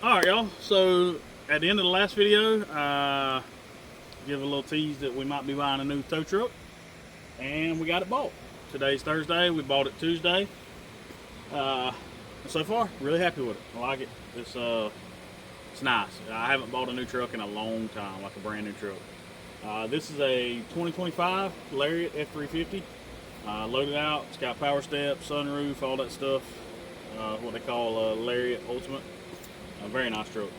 Alright y'all, so at the end of the last video, give a little tease that we might be buying a new tow truck, and we got it bought. Today's Thursday, we bought it Tuesday. So far, really happy with it. I like it. It's nice. I haven't bought a new truck in a long time, like a brand new truck. This is a 2025 Lariet F350. Loaded out, it's got power steps, sunroof, all that stuff. What they call Lariat Ultimate. A very nice truck.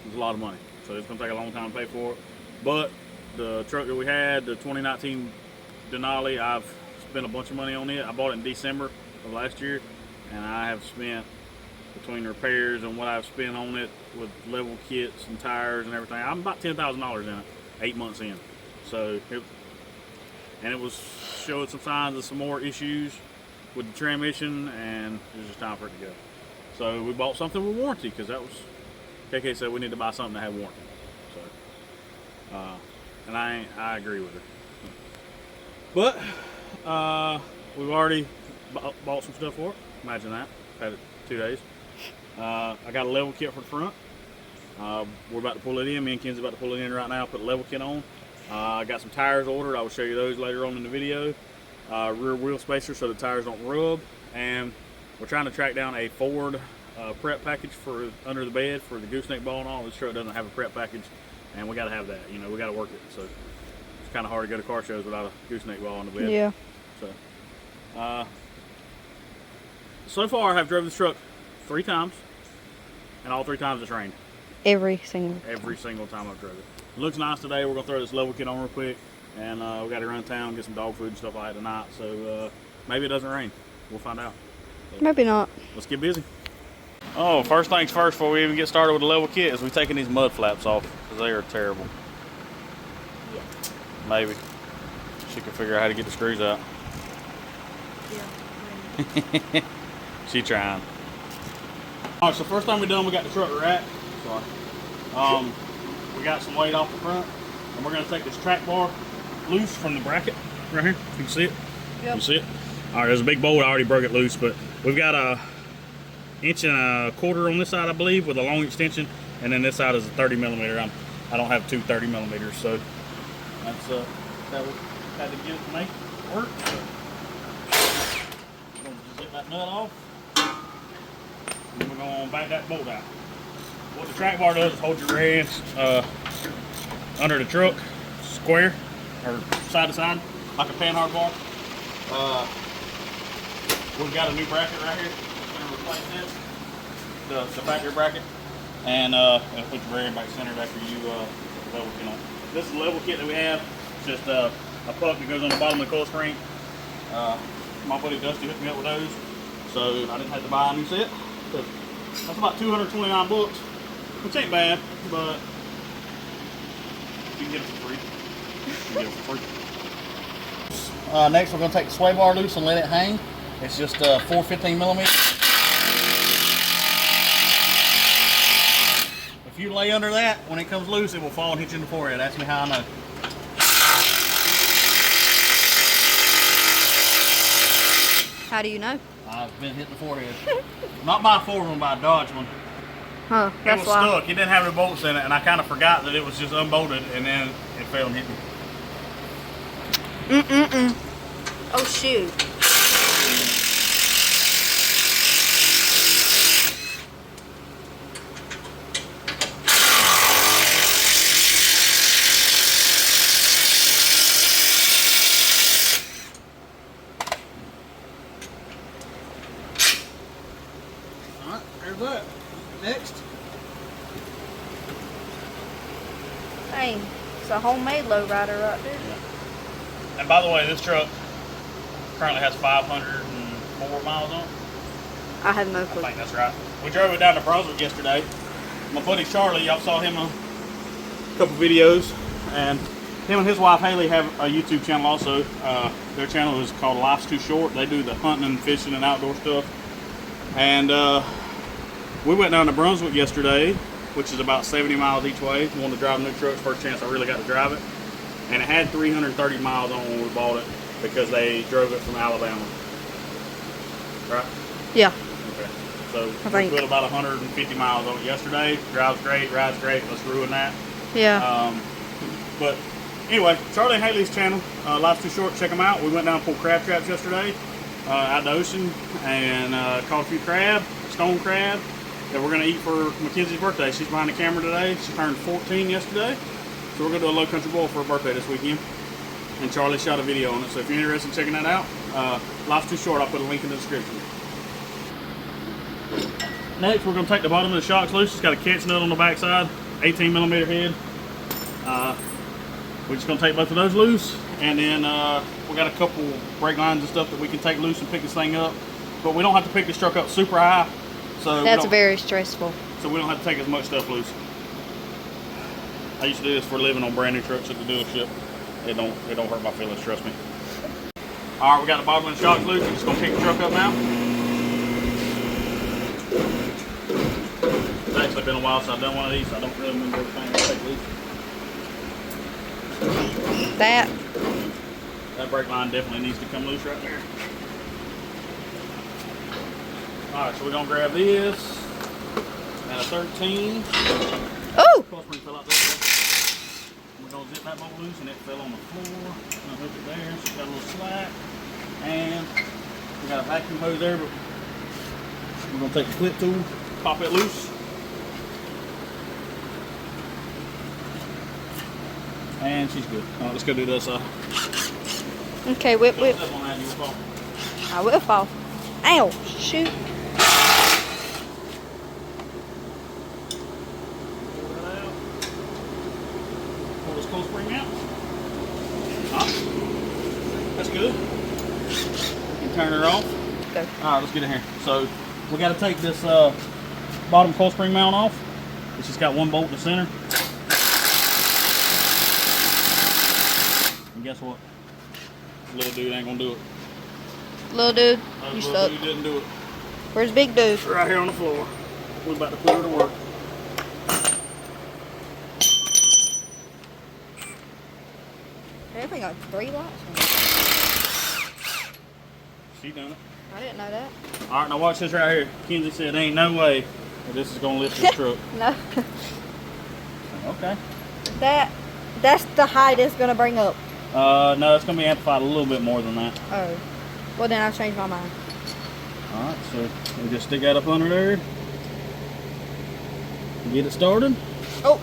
It's a lot of money, so it's gonna take a long time to pay for it. But the truck that we had, the 2019 Denali, I've spent a bunch of money on it. I bought it in December of last year, and I have spent, between repairs and what I've spent on it with level kits and tires and everything, I'm about $10,000 in it, 8 months in. So it was showing some signs of some more issues with the transmission, and it was just time for it to go. So we bought something with warranty, because that was, KK said we need to buy something that had warranty. So, and I agree with her. But we've already bought some stuff for it. Imagine that. Had it 2 days. I got a level kit for the front. We're about to pull it in. Me and Ken's about to pull it in right now. Put the level kit on. I got some tires ordered. I will show you those later on in the video. Rear wheel spacers so the tires don't rub. And we're trying to track down a Ford prep package for under the bed for the gooseneck ball and all. This truck doesn't have a prep package, and we got to have that. You know, we got to work it. So it's kind of hard to go to car shows without a gooseneck ball on the bed. Yeah. So far, I have driven this truck 3 times, and all 3 times it's rained. Every single time I've driven it. It looks nice today. We're gonna throw this level kit on real quick, and we got to run town, get some dog food and stuff like that tonight. So maybe it doesn't rain. We'll find out. So, maybe not. Let's get busy. Oh, first things first, before we even get started with the level kit, is we're taking these mud flaps off, because they are terrible. Yeah. Maybe. She can figure out how to get the screws out. Yeah. She trying. Alright, so first thing we done, we got the truck rack. Sorry. We got some weight off the front, and we're going to take this track bar loose from the bracket right here. You can see it? Yep. You see it? Alright, there's a big bolt. I already broke it loose, but we've got a 1.25 inch on this side, I believe, with a long extension, and then this side is a 30 millimeter. I don't have 2 30 millimeters, so that's that we had to get it to make it work. So we're going to zip that nut off, and then we're going to back that bolt out. What the track bar does is hold your rear ends under the truck, square, or side to side, like a panhard bar. We've got a new bracket right here. We're going to replace this, the factory bracket, and put your rear end back centered after you level kit on. This is the level kit that we have. It's just a puck that goes on the bottom of the coil screen. My buddy Dusty hooked me up with those, so I didn't have to buy a new set. That's about $229, which ain't bad, but you can get it for free. You can get it for free. Next, we're going to take the sway bar loose and let it hang. It's just 4 15 millimeters. If you lay under that, when it comes loose, it will fall and hit you in the forehead. Ask me how I know. How do you know? I've been hit in the forehead. Not by a Ford one, by a Dodge one. Huh, It that's was why. stuck. It didn't have any bolts in it, and I kind of forgot that it was just unbolted, and then it fell and hit me. Oh, shoot. Alright, there's that. Next. Dang, it's a homemade lowrider right there. Yeah. And by the way, this truck currently has 504 miles on it. I have no I clue. think that's right. We drove it down to Brunswick yesterday. My buddy Charlie, y'all saw him on a couple videos, and him and his wife Haley have a YouTube channel also. Their channel is called Life's Too Short. They do the hunting and fishing and outdoor stuff. And we went down to Brunswick yesterday, which is about 70 miles each way. Wanted to drive a new truck, first chance I really got to drive it. And it had 330 miles on when we bought it because they drove it from Alabama. Right? Yeah. Okay. So we put about 150 miles on it yesterday. Drives great, rides great. Let's ruin that. Yeah. But anyway, Charlie and Haley's channel, Life's Too Short, check them out. We went down and pulled crab traps yesterday out in the ocean and caught a few crab, stone crab, that we're going to eat for Mackenzie's birthday. She's behind the camera today. She turned 14 yesterday. So we're going to do a low country boil for her birthday this weekend. And Charlie shot a video on it. So if you're interested in checking that out, Life's Too Short, I'll put a link in the description. Next, we're going to take the bottom of the shocks loose. It's got a catch nut on the back side, 18mm head. We're just going to take both of those loose. And then we got a couple brake lines and stuff that we can take loose and pick this thing up. But we don't have to pick this truck up super high. So that's very stressful. So we don't have to take as much stuff loose. I used to do this for a living on brand new trucks at the dealership. It don't hurt my feelings, trust me. All right, we got the bottom of the shocks loose. We're just going to pick the truck up now. It's actually been a while since I've done one of these, so I don't really remember everything I take loose. That brake line definitely needs to come loose right there. Alright, so we're going to grab this and a 13. Oh! Fell out there. We're going to zip that bolt loose and it fell on the floor. I'm going to hook it there so it's got a little slack. And we got a vacuum hose there, but we're going to take the clip tool, pop it loose. And she's good. Alright, let's go do this. Okay, whip. I will fall. Ow! Shoot. Pull this coil spring out. That's good. You can turn her off. Okay. Alright, let's get in here. So we got to take this bottom coil spring mount off. It's just got one bolt in the center. And guess what? Little dude ain't gonna do it. Little dude, you little suck. dude didn't do it. Where's big dude? Right here on the floor. We're about to put her to work. Everything got 3 lights. She done it. I didn't know that. All right, now watch this right here. Kenzie said, "Ain't no way that this is gonna lift this truck." No. Okay. That's the height it's gonna bring up. No, it's gonna be amplified a little bit more than that. Oh. Well, then I'll change my mind. All right, so we just stick that up under there. Get it started. Oh.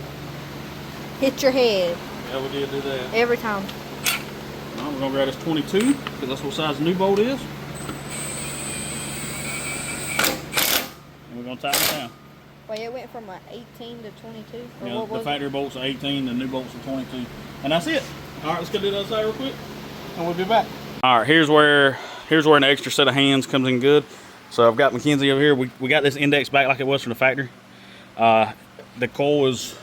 Hit your head. Yeah, we did do that. Every time. All right, we're gonna grab this 22 because that's what size the new bolt is. And we're gonna tighten it down. Wait, it went from 18 to 22? Or Yeah, what was the factory bolts are 18, the new bolts are 22. And that's it. All right, let's go do the other side real quick, and we'll be back. All right, here's where an extra set of hands comes in good. So I've got Mackenzie over here. We got this index back like it was from the factory. The coil is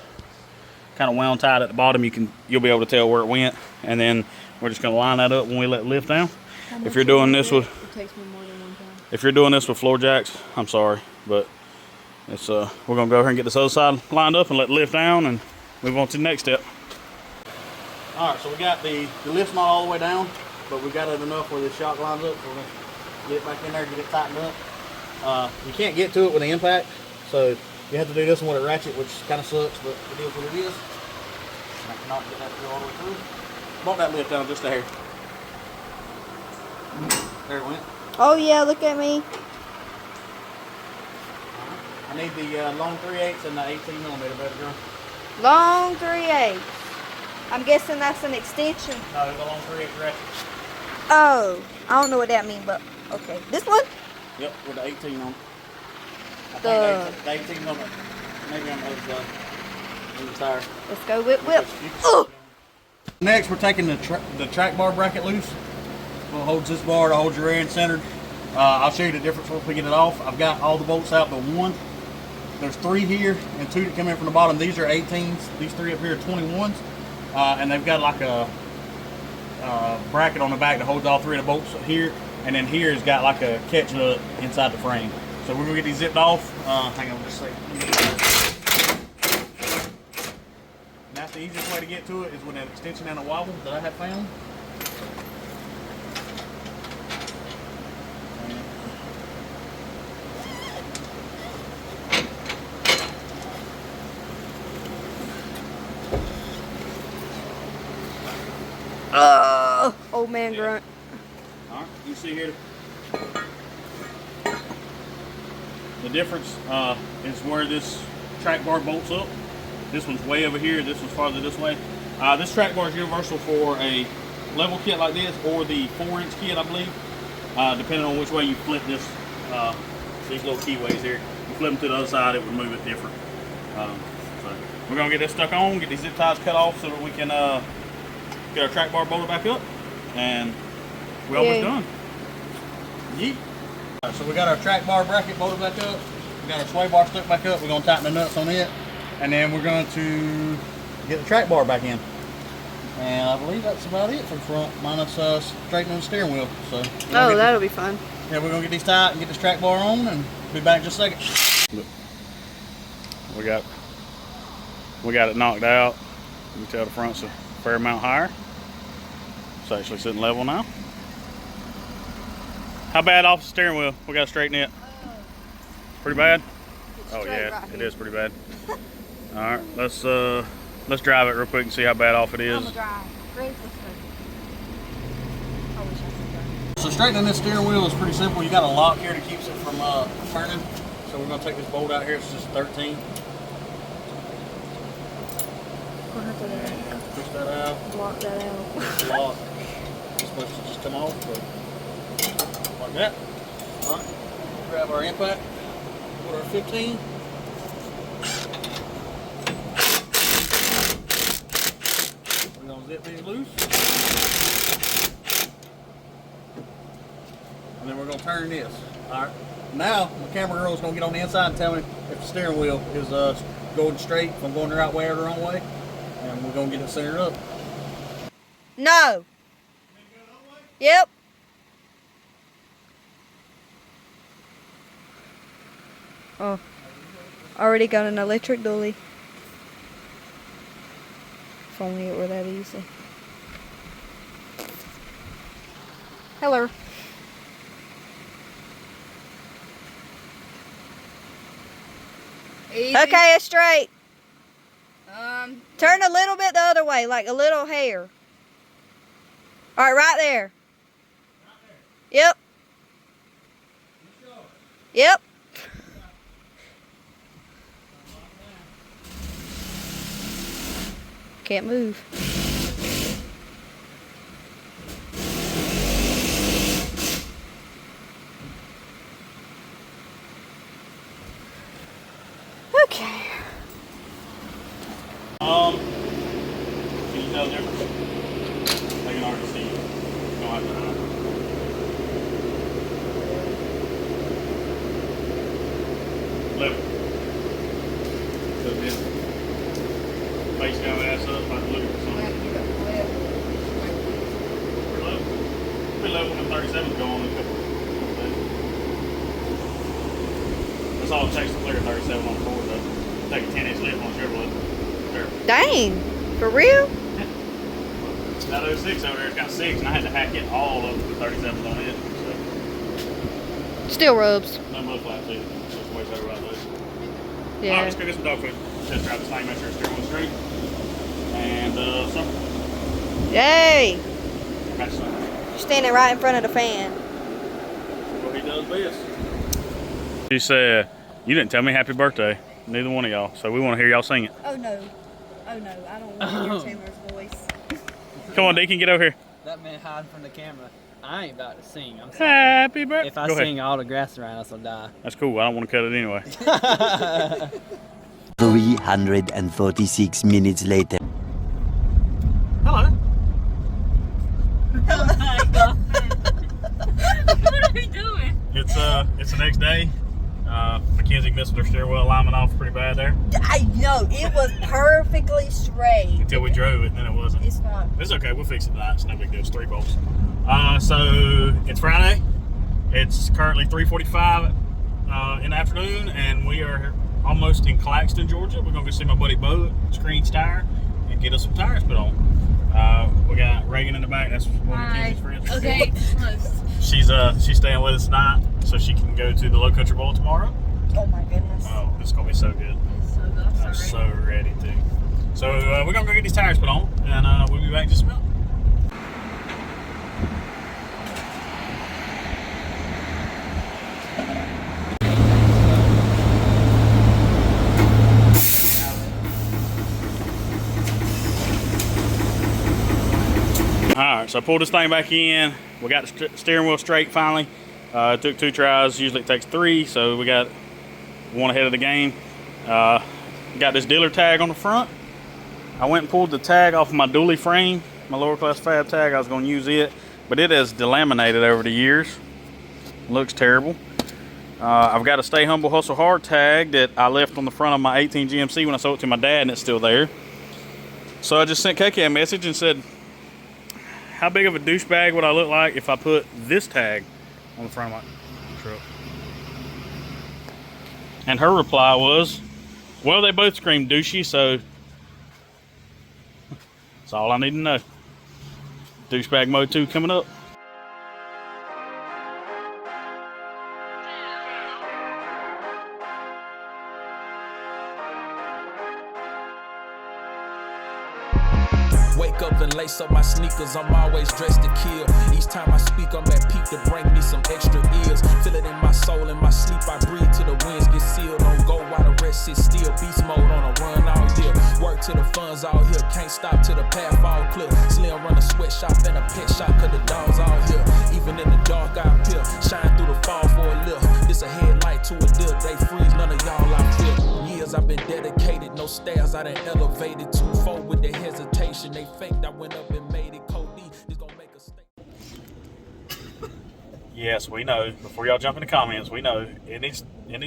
kind of wound tight at the bottom. You'll be able to tell where it went, and then we're just gonna line that up when we let it lift down. If you're doing this with, it takes me more than one time. If you're doing this with floor jacks, I'm sorry, but it's we're gonna go over here and get this other side lined up and let it lift down and move on to the next step. All right, so we got the lift's not all the way down, but we got it enough where the shock lines up, so we're gonna get it back in there, get it tightened up. You can't get to it with the impact, so you have to do this one with a ratchet, which kind of sucks, but it is what it is. I cannot get that to go all the way through. Brought that lift down just a hair. There it went. Oh yeah, look at me. I need the long 3/8 and the 18mm, baby girl. Long 3/8. I'm guessing that's an extension. No, the long 3/8 ratchet. Oh, I don't know what that means, but okay. This one? Yep, with the 18 on. I The think the 18 on it. Maybe on those tire. Let's go whip. Oh. Next, we're taking the track bar bracket loose. What holds this bar to hold your rear end centered. I'll show you the difference once we get it off. I've got all the bolts out but one. There's 3 here and 2 that come in from the bottom. These are 18s. These 3 up here are 21s. And they've got like a bracket on the back that holds all 3 of the bolts here. And then here has got like a catch nut inside the frame. So we're gonna get these zipped off. Hang on just a second. And that's the easiest way to get to it is with an extension and a wobble that I have found. Old man grunt. All right, you see here. The difference is where this track bar bolts up. This one's way over here. This one's farther this way. This track bar is universal for a level kit like this or the 4-inch kit, I believe. Depending on which way you flip this, these little keyways here. You flip them to the other side, it would move it different. So we're gonna get this stuck on, get these zip ties cut off so that we can get our track bar bolted back up, and we're almost done. Yeet. So we got our track bar bracket bolted back up. We got our sway bar stuck back up. We're gonna tighten the nuts on it, and then we're going to get the track bar back in. And I believe that's about it from front, minus straightening the steering wheel. So that'll be fun. Yeah, we're gonna get these tight and get this track bar on, and be back in just a second. Look, we got it knocked out. You can tell the front's a fair amount higher. It's actually sitting level now. How bad off the steering wheel? We gotta straighten it. Pretty bad? Oh yeah, right, it is pretty bad. All right, let's drive it real quick and see how bad off it is. I'm gonna drive. So straightening this steering wheel is pretty simple. You got a lock here that keeps it from turning. So we're gonna take this bolt out here. It's just 13. Push that out. Lock that out. This lock is supposed to just come off, but like that. All right. Grab our impact. Put our 15. We're gonna zip these loose. And then we're gonna turn this. All right. Now the camera girl is gonna get on the inside and tell me if the steering wheel is going straight, if I'm going the right way or the wrong way, and we're gonna get it centered up. No. Yep. Oh, already got an electric dolly. If only it were that easy. Hello. Easy. Okay, it's straight. Turn a little bit the other way, like a little hair. All right, right there. Yep. Yep. Can't move. Okay. Can you tell the difference? I can already see it. You don't have to hide. Level. So this face down, ass up, like looking for something. Pretty level when the 37's going in a couple days. That's all it takes to clear a 37 on the Ford though. Take a 10-inch lift on a Chevrolet. There. Dang, for real? That 06 over there's got 6, and I had to hack it all up with 37s on it. So. Still rubs. No mud flaps either. So it's way better about those. Yeah. Alright, let's go get some dog food. Test drive this thing, make sure it's steering wheel straight. And some. Yay! Got some. You're standing right in front of the fan. What he does best. She said, you didn't tell me happy birthday. Neither one of y'all. So we want to hear y'all sing it. Oh no. Oh no, I don't want to hear Taylor's voice. Come on, Deacon, get over here. That man hiding from the camera. I ain't about to sing. I'm sorry. Happy birthday. If I sing, all the grass around us will die. That's cool. I don't want to cut it anyway. 346 minutes later. Hello. Oh my god. What are we doing? It's the next day. Mackenzie missed her steering wheel alignment off pretty bad there. I know, it was perfectly straight. Until we drove it, and then it wasn't. It's not. It's okay, we'll fix it tonight. It's no big deal. It's 3 bolts. So it's Friday. It's currently 3:45 in the afternoon, and we are almost in Claxton, Georgia. We're gonna go see my buddy Bo at Screens Tire and get us some tires put on. We got Reagan in the back. That's one of Mackenzie's friends. Okay. She's staying with us tonight, so she can go to the Low Country Bowl tomorrow. Oh my goodness. Oh, it's gonna be so good. I'm so ready to. So we're gonna go get these tires put on, and we'll be back in just a minute. so I pulled this thing back in. We got the steering wheel straight finally. It took 2 tries. Usually it takes 3, so we got one ahead of the game. Got this dealer tag on the front. I went and pulled the tag off of my dually frame, my lower class fab tag. I was going to use it, but it has delaminated over the years. Looks terrible. I've got a Stay Humble Hustle Hard tag that I left on the front of my 18 GMC when I sold it to my dad, and it's still there. So I just sent KK a message and said, how big of a douchebag would I look like if I put this tag on the front of my truck? And her reply was, well, they both scream douchey, so that's all I need to know. Douchebag mode 2 coming up. Wake up and lace up my sneakers, I'm always dressed to kill. Each time I speak, I'm at peak to bring me some extra ears. Feel it in my soul, in my sleep, I breathe till the winds get sealed. Don't go while the rest sit still, beast mode on a run all year. Work till the funds all here, can't stop till the path all clear. Slim run a sweatshop and a pet shop, cause the dogs all here. Even in the dark, I appear, shine through the fall for a lift. This a headlight to a deal, they freeze, none of y'all I feel. Years I've been dedicated, no stairs, I done elevated. 2-4 with the hesitation, they faked, I went up and made it. Cody, this gon' make a statement. Yes, we know. Before y'all jump in the comments, we know it needs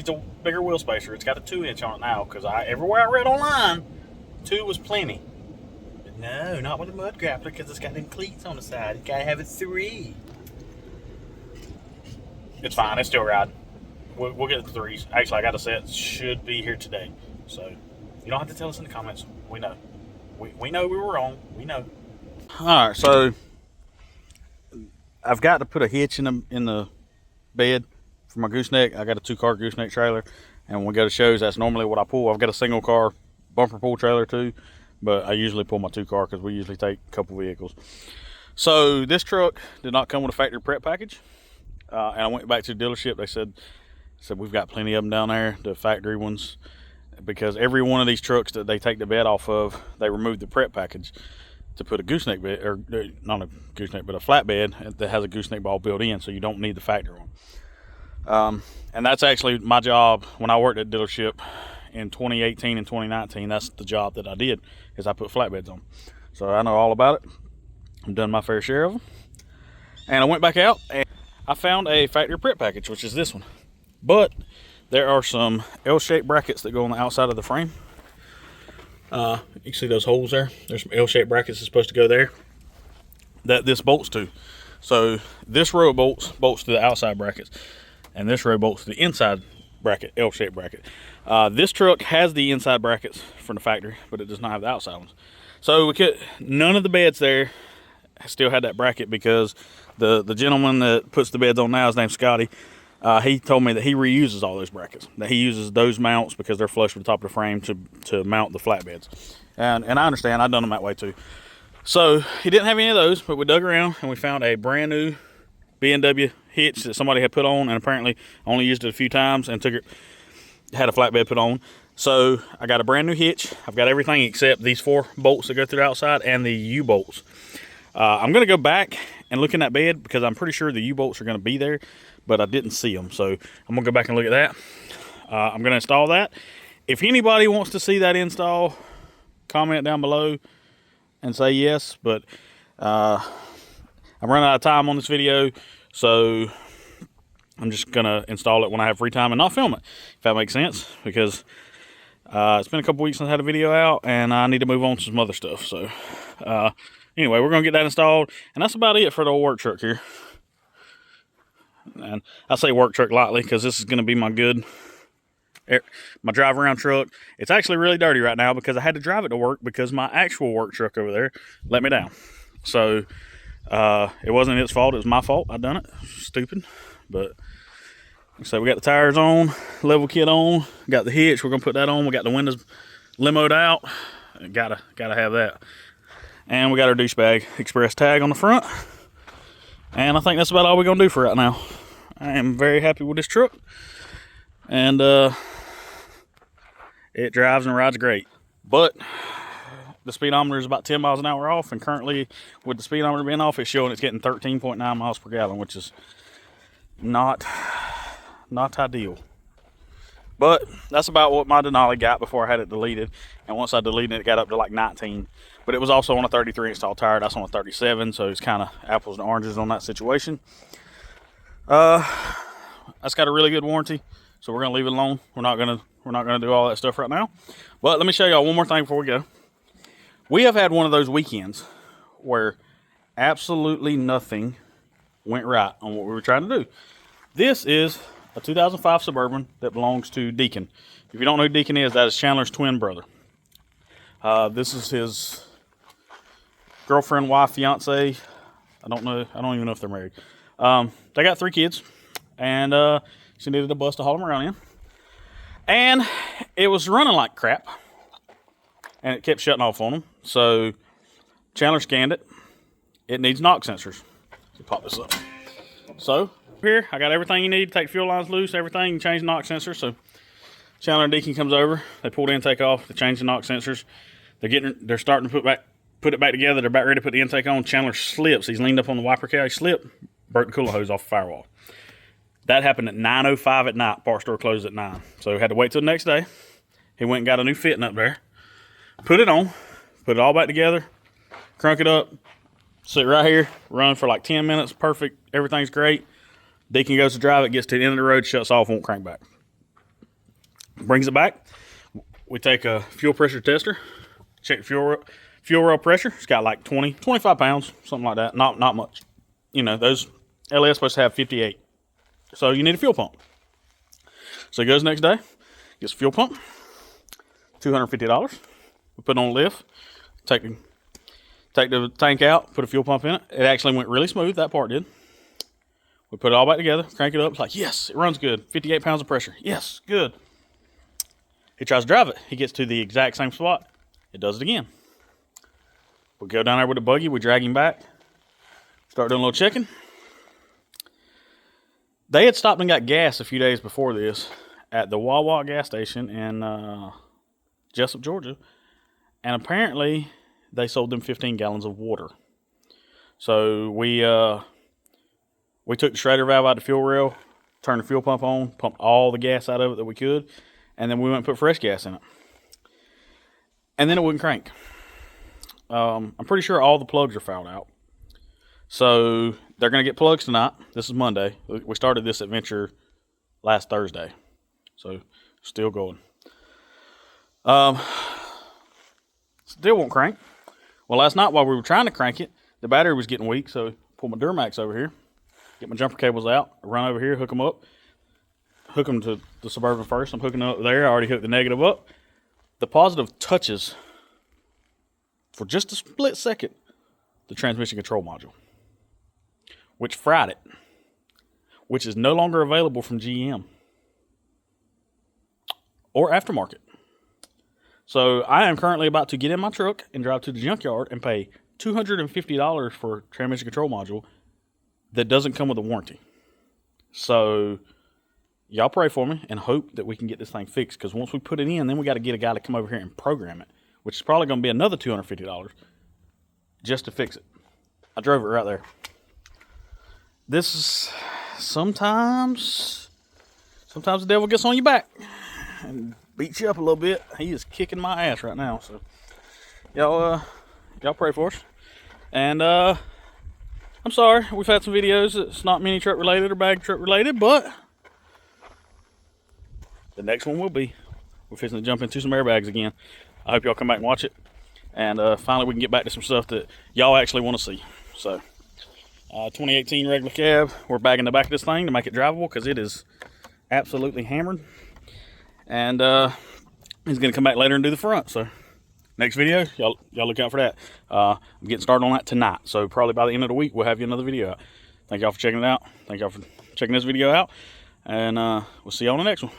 a bigger wheel spacer. It's got a 2-inch on it now, because everywhere I read online, 2 was plenty. But no, not with a mud grappler, because it's got them cleats on the side. You gotta have a 3. It's fine. It's still riding. We'll get the 3s. Actually, I got a set. Should be here today. So you don't have to tell us in the comments. We know. We know we were wrong. We know. All right, so I've got to put a hitch in the bed for my gooseneck. I got a 2-car gooseneck trailer, and when we go to shows, that's normally what I pull. I've got a single car bumper pull trailer too, but I usually pull my 2-car because we usually take a couple vehicles. So this truck did not come with a factory prep package, and I went back to the dealership. They said we've got plenty of them down there, the factory ones, because every one of these trucks that they take the bed off of, they remove the prep package to put a gooseneck bed, or not a gooseneck, but a flatbed that has a gooseneck ball built in, so you don't need the factory one. And that's actually my job when I worked at the dealership in 2018 and 2019. That's the job that I did, is I put flatbeds on. So I know all about it. I've done my fair share of them. And I went back out and I found a factory prep package, which is this one. But there are some L-shaped brackets that go on the outside of the frame. You can see those holes there. There's some L-shaped brackets that's supposed to go there that this bolts to. So this row of bolts to the outside brackets, and this row bolts to the inside bracket, L-shaped bracket. This truck has the inside brackets from the factory, but it does not have the outside ones. So none of the beds there still had that bracket, because the gentleman that puts the beds on now, his name's Scotty. He told me that he reuses all those brackets, that he uses those mounts because they're flush with the top of the frame to mount the flatbeds. And I understand, I've done them that way too. So he didn't have any of those, but we dug around and we found a brand new B&W hitch that somebody had put on, and apparently only used it a few times and had a flatbed put on. So I got a brand new hitch. I've got everything except these 4 bolts that go through the outside and the U-bolts. I'm going to go back and look in that bed because I'm pretty sure the U-bolts are going to be there, but I didn't see them. So I'm going to go back and look at that. I'm going to install that. If anybody wants to see that install, comment down below and say yes. But I'm running out of time on this video, so I'm just going to install it when I have free time and not film it, if that makes sense, because it's been a couple weeks since I had a video out and I need to move on to some other stuff. So anyway, we're going to get that installed, and that's about it for the old work truck here. And I say work truck lightly because this is going to be my drive around truck. It's actually really dirty right now because I had to drive it to work because my actual work truck over there let me down. So it wasn't its fault, it was my fault. I done it. Stupid. But so we got the tires on, level kit on, got the hitch, we're gonna put that on. We got the windows limoed out. Gotta have that. And we got our douchebag express tag on the front. And I think that's about all we're gonna do for right now. I am very happy with this truck, and it drives and rides great. But the speedometer is about 10 miles an hour off, and currently with the speedometer being off, it's showing it's getting 13.9 miles per gallon, which is not ideal. But that's about what my Denali got before I had it deleted, and once I deleted it, it got up to like 19. But it was also on a 33 install tire. That's on a 37, so it's kind of apples and oranges on that situation. That's got a really good warranty, so we're gonna leave it alone. We're not gonna do all that stuff right now. But let me show y'all one more thing before we go. We have had one of those weekends where absolutely nothing went right on what we were trying to do. This is a 2005 Suburban that belongs to Deacon. If you don't know who Deacon is, that is Chandler's twin brother. This is his girlfriend, wife, fiance. I don't even know if they're married. They got 3 kids, and she needed a bus to haul them around in. And it was running like crap, and it kept shutting off on them. So Chandler scanned it. It needs knock sensors. So pop this up. So here, I got everything you need. Take fuel lines loose, everything, change the knock sensors. So Chandler and Deacon comes over. They pull the intake off. They change the knock sensors. They're starting to put it back together. They're about ready to put the intake on. Chandler slips. He's leaned up on the wiper cage, slipped, burnt the coolant hose off the firewall. That happened at 9:05 at night. Part store closed at 9. So we had to wait till the next day. He went and got a new fitting up there. Put it on. Put it all back together. Crunk it up. Sit right here. Run for like 10 minutes. Perfect. Everything's great. Deacon goes to drive it. Gets to the end of the road. Shuts off. Won't crank back. Brings it back. We take a fuel pressure tester. Check fuel rail pressure. It's got like 25 pounds. Something like that. Not much. You know, those LS supposed to have 58. So you need a fuel pump. So he goes next day, gets a fuel pump, $250. We put it on a lift, take the tank out, put a fuel pump in it. It actually went really smooth, that part did. We put it all back together, crank it up. It's like, yes, it runs good. 58 pounds of pressure. Yes, good. He tries to drive it. He gets to the exact same spot. It does it again. We go down there with a buggy. We drag him back. Start doing a little checking. They had stopped and got gas a few days before this at the Wawa gas station in Jessup, Georgia. And apparently they sold them 15 gallons of water. So we took the shredder valve out of the fuel rail, turned the fuel pump on, pumped all the gas out of it that we could, and then we went and put fresh gas in it. And then it wouldn't crank. I'm pretty sure all the plugs are fouled out. So they're going to get plugs tonight. This is Monday. We started this adventure last Thursday. So still going. Still won't crank. Well, last night while we were trying to crank it, the battery was getting weak. So I pulled my Duramax over here, get my jumper cables out, run over here, hook them up. Hook them to the Suburban first. I'm hooking up there. I already hooked the negative up. The positive touches for just a split second the transmission control module, which fried it, which is no longer available from GM or aftermarket. So I am currently about to get in my truck and drive to the junkyard and pay $250 for transmission control module that doesn't come with a warranty. So y'all pray for me and hope that we can get this thing fixed, because once we put it in, then we got to get a guy to come over here and program it, which is probably going to be another $250 just to fix it. I drove it right there. This is sometimes the devil gets on your back and beats you up a little bit. He is kicking my ass right now. So y'all pray for us. And I'm sorry, we've had some videos that's not mini truck related or bag truck related, but the next one will be. We're fixing to jump into some airbags again. I hope y'all come back and watch it. And finally we can get back to some stuff that y'all actually want to see. So 2018 regular cab. We're bagging the back of this thing to make it drivable because it is absolutely hammered. And he's going to come back later and do the front. So next video, y'all look out for that. I'm getting started on that tonight. So probably by the end of the week, we'll have you another video out. Thank y'all for checking it out. Thank y'all for checking this video out. And we'll see y'all on the next one.